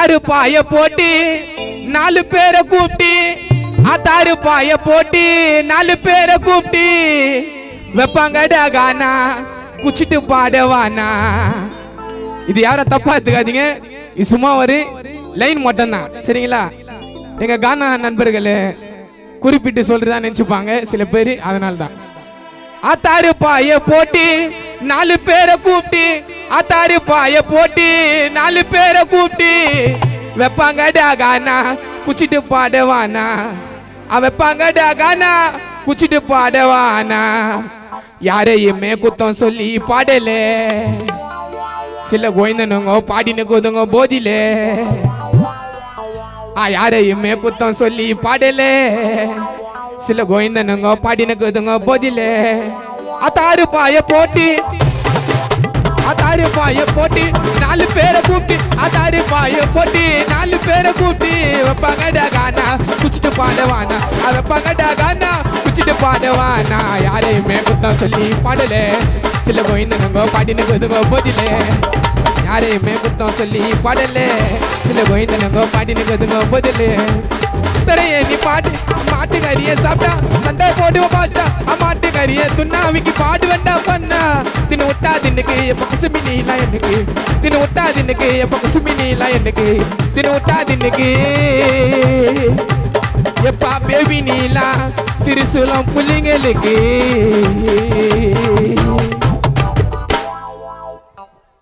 ஆத்தாரு பாய போட்டி 4 பேரை கூப்பிட்டு ஆத்தாரு பாய போட்டி 4 பேரை கூப்பிட்டு வெப்பாங்கடா கானா குச்சிட்டு பாடவானா. இது யாரும் தப்பா எடுத்துக்காதீங்க, இது சும்மா ஒரு லைன் மட்டும் தான், சரிங்களா? எங்க கானா நண்பர்களே குறிப்பிட்டு சொல்றதா நினைச்சுப்பாங்க சில பேர், அதனால தான். ஆத்தாரு பாய போட்டி 4 பேரை கூப்பிட்டு ஆத்தாரு பாய போட்டி 4 பேரை கூப்பிட்டு வெப்பாங்கடா கானா குச்சிட்டு பாடவானா. வெப்பாங்கடா கானா குச்சிட்டு பாடவானா. யாரையுமே குத்தம் சொல்லி பாடல, சில கோயந்தனுங்க பாடினு கோதுங்க போதில. யாரையுமே குத்தம் சொல்லி பாடல, சில கோயந்தனுங்க பாடினு கோதுங்க போதில. ஆத்தாரு பாய போட்டி ஆத்தாரு பாய போட்டி 4 பேரை கூப்பிட்டு ஆத்தாரு பாய போட்டி 4 பேரை கூப்பிட்டு வெப்பாங்கடா கானா குச்சிட்டு பாடவானா. வெப்பாங்கடா கானா குச்சிட்டு பாடவானா. யாரையுமே குத்தம் சொல்லி பாடல, சில கோயந்தனுங்க பாடினு கோதுங்க போதில. யாரையுமே குத்தம் சொல்லி பாடல, சில கோயந்தனுங்க பாடினு கோதுங்க போதில. தரைய நீ பாட்டு மாட்டு கறிய சாப்பிட்டா சண்டை போடுவ பாட்டா மாட்டு கறிய துண்ணாவிக்கு பாடு வேண்டா பண்ணா. தின்னு விட்டா தின்னுக்கு எப்ப குசுமி நீலாம் எனக்கு, தின்னு விட்டா தின்னுக்கு எப்ப குசுமி நீலாம் எனக்கு, தின்னு விட்டா தின்னுக்கு எப்பா பேபி நீலாம் திருசூலம் புள்ளிங்களுக்கு.